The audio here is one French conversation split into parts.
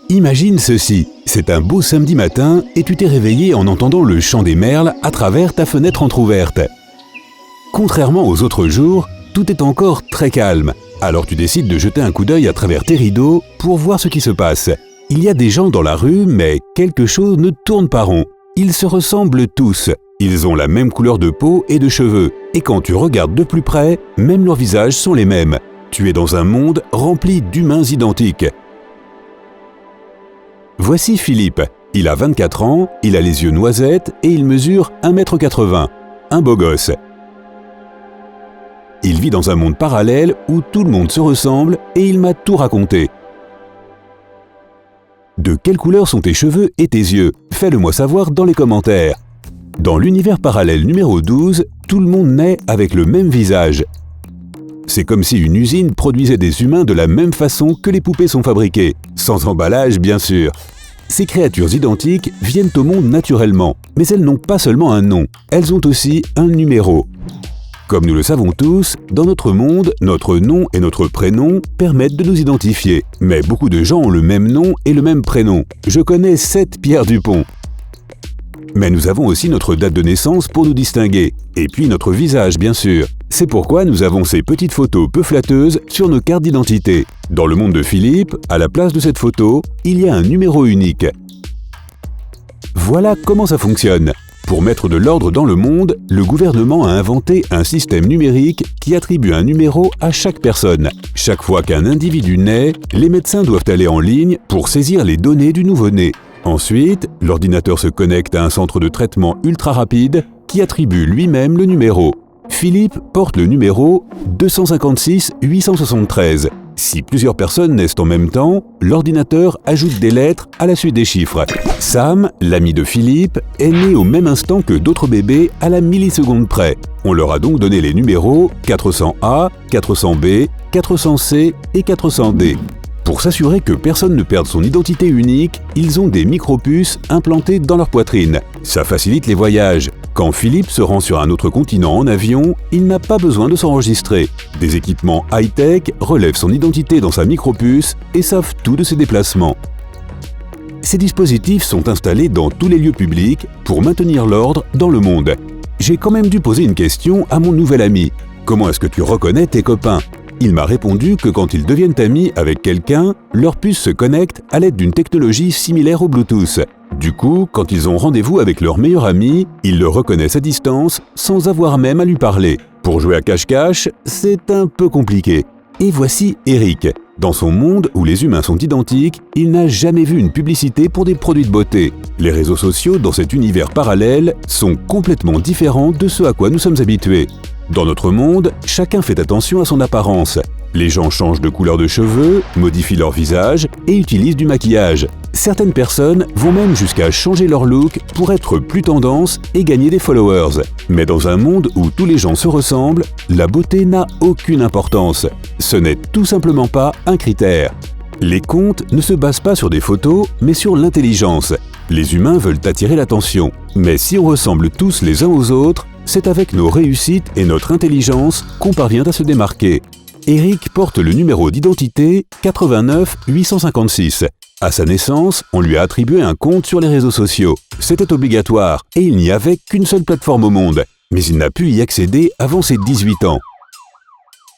Imagine ceci, c'est un beau samedi matin et tu t'es réveillé en entendant le chant des merles à travers ta fenêtre entrouverte. Contrairement aux autres jours, tout est encore très calme. Alors tu décides de jeter un coup d'œil à travers tes rideaux pour voir ce qui se passe. Il y a des gens dans la rue, mais quelque chose ne tourne pas rond. Ils se ressemblent tous. Ils ont la même couleur de peau et de cheveux. Et quand tu regardes de plus près, même leurs visages sont les mêmes. Tu es dans un monde rempli d'humains identiques. Voici Philippe. Il a 24 ans, il a les yeux noisettes et il mesure 1,80 m. Un beau gosse. Il vit dans un monde parallèle où tout le monde se ressemble et il m'a tout raconté. De quelle couleur sont tes cheveux et tes yeux? Fais-le-moi savoir dans les commentaires. Dans l'univers parallèle numéro 12, tout le monde naît avec le même visage. C'est comme si une usine produisait des humains de la même façon que les poupées sont fabriquées, sans emballage bien sûr. Ces créatures identiques viennent au monde naturellement, mais elles n'ont pas seulement un nom, elles ont aussi un numéro. Comme nous le savons tous, dans notre monde, notre nom et notre prénom permettent de nous identifier. Mais beaucoup de gens ont le même nom et le même prénom. Je connais 7 Pierre Dupont. Mais nous avons aussi notre date de naissance pour nous distinguer. Et puis notre visage, bien sûr. C'est pourquoi nous avons ces petites photos peu flatteuses sur nos cartes d'identité. Dans le monde de Philippe, à la place de cette photo, il y a un numéro unique. Voilà comment ça fonctionne. Pour mettre de l'ordre dans le monde, le gouvernement a inventé un système numérique qui attribue un numéro à chaque personne. Chaque fois qu'un individu naît, les médecins doivent aller en ligne pour saisir les données du nouveau-né. Ensuite, l'ordinateur se connecte à un centre de traitement ultra rapide qui attribue lui-même le numéro. Philippe porte le numéro 256 873. Si plusieurs personnes naissent en même temps, l'ordinateur ajoute des lettres à la suite des chiffres. Sam, l'ami de Philippe, est né au même instant que d'autres bébés à la milliseconde près. On leur a donc donné les numéros 400A, 400B, 400C et 400D. Pour s'assurer que personne ne perde son identité unique, ils ont des micropuces implantées dans leur poitrine. Ça facilite les voyages. Quand Philippe se rend sur un autre continent en avion, il n'a pas besoin de s'enregistrer. Des équipements high-tech relèvent son identité dans sa micropuce et savent tout de ses déplacements. Ces dispositifs sont installés dans tous les lieux publics pour maintenir l'ordre dans le monde. J'ai quand même dû poser une question à mon nouvel ami. Comment est-ce que tu reconnais tes copains ? Il m'a répondu que quand ils deviennent amis avec quelqu'un, leur puce se connecte à l'aide d'une technologie similaire au Bluetooth. Du coup, quand ils ont rendez-vous avec leur meilleur ami, ils le reconnaissent à distance sans avoir même à lui parler. Pour jouer à cache-cache, c'est un peu compliqué. Et voici Eric. Dans son monde où les humains sont identiques, il n'a jamais vu une publicité pour des produits de beauté. Les réseaux sociaux dans cet univers parallèle sont complètement différents de ce à quoi nous sommes habitués. Dans notre monde, chacun fait attention à son apparence. Les gens changent de couleur de cheveux, modifient leur visage et utilisent du maquillage. Certaines personnes vont même jusqu'à changer leur look pour être plus tendance et gagner des followers. Mais dans un monde où tous les gens se ressemblent, la beauté n'a aucune importance. Ce n'est tout simplement pas un critère. Les comptes ne se basent pas sur des photos, mais sur l'intelligence. Les humains veulent attirer l'attention. Mais si on ressemble tous les uns aux autres, c'est avec nos réussites et notre intelligence qu'on parvient à se démarquer. Eric porte le numéro d'identité 89 856. À sa naissance, on lui a attribué un compte sur les réseaux sociaux. C'était obligatoire et il n'y avait qu'une seule plateforme au monde. Mais il n'a pu y accéder avant ses 18 ans.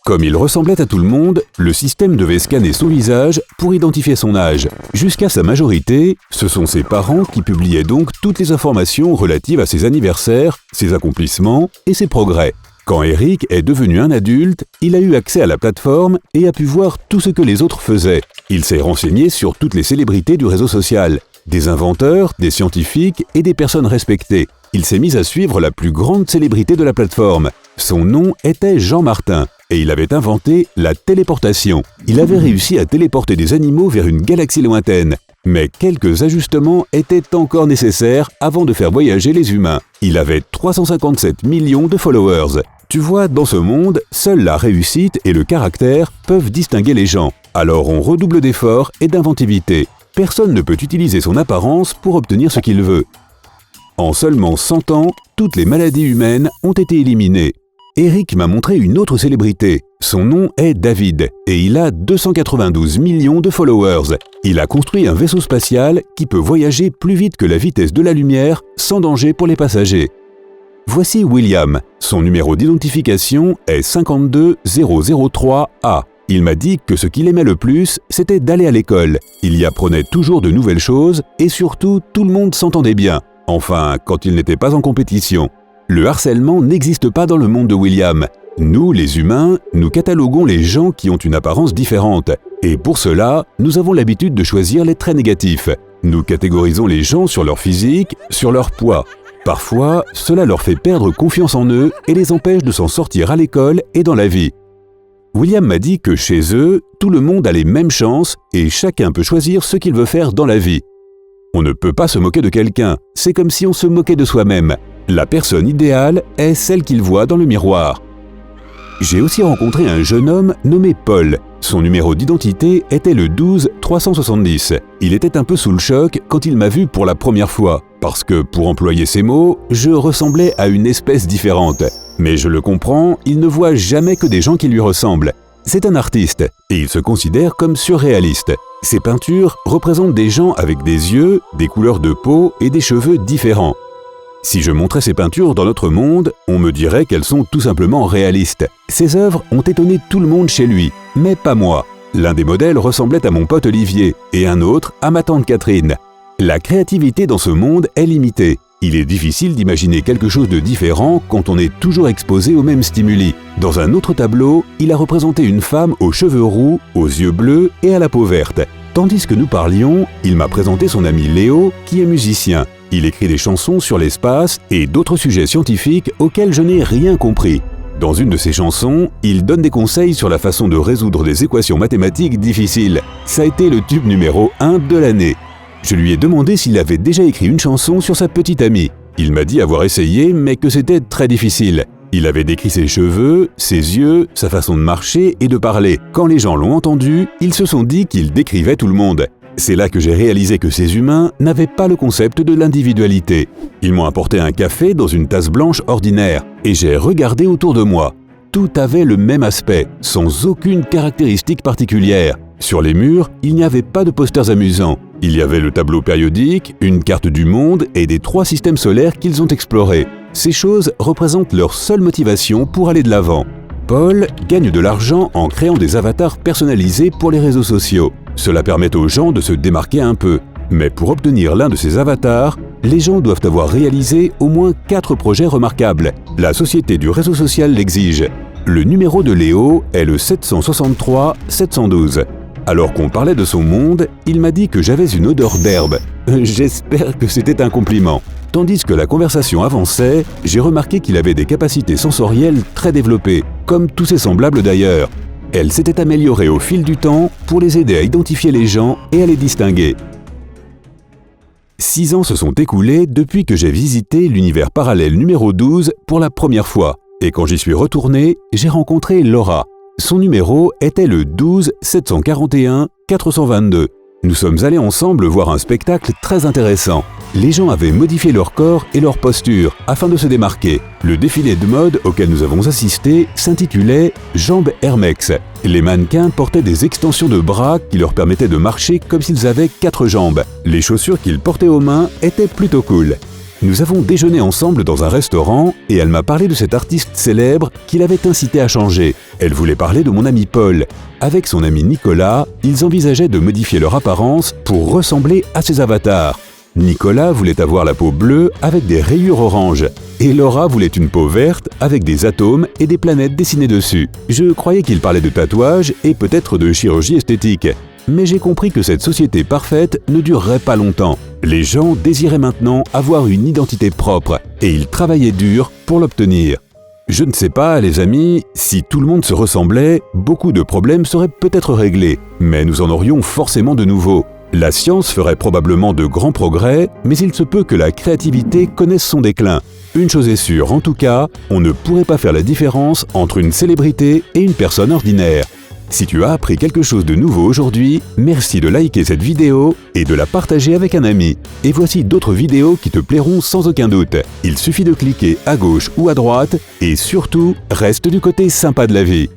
Comme il ressemblait à tout le monde, le système devait scanner son visage pour identifier son âge. Jusqu'à sa majorité, ce sont ses parents qui publiaient donc toutes les informations relatives à ses anniversaires, ses accomplissements et ses progrès. Quand Eric est devenu un adulte, il a eu accès à la plateforme et a pu voir tout ce que les autres faisaient. Il s'est renseigné sur toutes les célébrités du réseau social, des inventeurs, des scientifiques et des personnes respectées. Il s'est mis à suivre la plus grande célébrité de la plateforme. Son nom était Jean Martin. Et il avait inventé la téléportation. Il avait réussi à téléporter des animaux vers une galaxie lointaine. Mais quelques ajustements étaient encore nécessaires avant de faire voyager les humains. Il avait 357 millions de followers. Tu vois, dans ce monde, seule la réussite et le caractère peuvent distinguer les gens. Alors on redouble d'efforts et d'inventivité. Personne ne peut utiliser son apparence pour obtenir ce qu'il veut. En seulement 100 ans, toutes les maladies humaines ont été éliminées. Eric m'a montré une autre célébrité. Son nom est David et il a 292 millions de followers. Il a construit un vaisseau spatial qui peut voyager plus vite que la vitesse de la lumière sans danger pour les passagers. Voici William. Son numéro d'identification est 52003A. Il m'a dit que ce qu'il aimait le plus, c'était d'aller à l'école. Il y apprenait toujours de nouvelles choses et surtout, tout le monde s'entendait bien. Enfin, quand il n'était pas en compétition. Le harcèlement n'existe pas dans le monde de William. Nous, les humains, nous cataloguons les gens qui ont une apparence différente. Et pour cela, nous avons l'habitude de choisir les traits négatifs. Nous catégorisons les gens sur leur physique, sur leur poids. Parfois, cela leur fait perdre confiance en eux et les empêche de s'en sortir à l'école et dans la vie. William m'a dit que chez eux, tout le monde a les mêmes chances et chacun peut choisir ce qu'il veut faire dans la vie. On ne peut pas se moquer de quelqu'un, c'est comme si on se moquait de soi-même. La personne idéale est celle qu'il voit dans le miroir. J'ai aussi rencontré un jeune homme nommé Paul. Son numéro d'identité était le 12370. Il était un peu sous le choc quand il m'a vu pour la première fois, parce que, pour employer ces mots, je ressemblais à une espèce différente. Mais je le comprends, il ne voit jamais que des gens qui lui ressemblent. C'est un artiste, et il se considère comme surréaliste. Ses peintures représentent des gens avec des yeux, des couleurs de peau et des cheveux différents. Si je montrais ces peintures dans notre monde, on me dirait qu'elles sont tout simplement réalistes. Ses œuvres ont étonné tout le monde chez lui, mais pas moi. L'un des modèles ressemblait à mon pote Olivier, et un autre à ma tante Catherine. La créativité dans ce monde est limitée. Il est difficile d'imaginer quelque chose de différent quand on est toujours exposé aux mêmes stimuli. Dans un autre tableau, il a représenté une femme aux cheveux roux, aux yeux bleus et à la peau verte. Tandis que nous parlions, il m'a présenté son ami Léo, qui est musicien. Il écrit des chansons sur l'espace et d'autres sujets scientifiques auxquels je n'ai rien compris. Dans une de ses chansons, il donne des conseils sur la façon de résoudre des équations mathématiques difficiles. Ça a été le tube numéro 1 de l'année. Je lui ai demandé s'il avait déjà écrit une chanson sur sa petite amie. Il m'a dit avoir essayé, mais que c'était très difficile. Il avait décrit ses cheveux, ses yeux, sa façon de marcher et de parler. Quand les gens l'ont entendu, ils se sont dit qu'il décrivait tout le monde. C'est là que j'ai réalisé que ces humains n'avaient pas le concept de l'individualité. Ils m'ont apporté un café dans une tasse blanche ordinaire et j'ai regardé autour de moi. Tout avait le même aspect, sans aucune caractéristique particulière. Sur les murs, il n'y avait pas de posters amusants. Il y avait le tableau périodique, une carte du monde et des 3 systèmes solaires qu'ils ont explorés. Ces choses représentent leur seule motivation pour aller de l'avant. Paul gagne de l'argent en créant des avatars personnalisés pour les réseaux sociaux. Cela permet aux gens de se démarquer un peu. Mais pour obtenir l'un de ces avatars, les gens doivent avoir réalisé au moins 4 projets remarquables. La société du réseau social l'exige. Le numéro de Léo est le 763-712. Alors qu'on parlait de son monde, il m'a dit que j'avais une odeur d'herbe. J'espère que c'était un compliment. Tandis que la conversation avançait, j'ai remarqué qu'il avait des capacités sensorielles très développées, comme tous ses semblables d'ailleurs. Elles s'étaient améliorées au fil du temps pour les aider à identifier les gens et à les distinguer. 6 ans se sont écoulés depuis que j'ai visité l'univers parallèle numéro 12 pour la première fois. Et quand j'y suis retourné, j'ai rencontré Laura. Son numéro était le 12-741-422. Nous sommes allés ensemble voir un spectacle très intéressant. Les gens avaient modifié leur corps et leur posture afin de se démarquer. Le défilé de mode auquel nous avons assisté s'intitulait « Jambes Hermex ». Les mannequins portaient des extensions de bras qui leur permettaient de marcher comme s'ils avaient 4 jambes. Les chaussures qu'ils portaient aux mains étaient plutôt cool. Nous avons déjeuné ensemble dans un restaurant et elle m'a parlé de cet artiste célèbre qui l'avait incité à changer. Elle voulait parler de mon ami Paul. Avec son ami Nicolas, ils envisageaient de modifier leur apparence pour ressembler à ses avatars. Nicolas voulait avoir la peau bleue avec des rayures oranges et Laura voulait une peau verte avec des atomes et des planètes dessinées dessus. Je croyais qu'il parlait de tatouage et peut-être de chirurgie esthétique. Mais j'ai compris que cette société parfaite ne durerait pas longtemps. Les gens désiraient maintenant avoir une identité propre et ils travaillaient dur pour l'obtenir. Je ne sais pas, les amis, si tout le monde se ressemblait, beaucoup de problèmes seraient peut-être réglés, mais nous en aurions forcément de nouveaux. La science ferait probablement de grands progrès, mais il se peut que la créativité connaisse son déclin. Une chose est sûre, en tout cas, on ne pourrait pas faire la différence entre une célébrité et une personne ordinaire. Si tu as appris quelque chose de nouveau aujourd'hui, merci de liker cette vidéo et de la partager avec un ami. Et voici d'autres vidéos qui te plairont sans aucun doute. Il suffit de cliquer à gauche ou à droite et surtout, reste du côté sympa de la vie.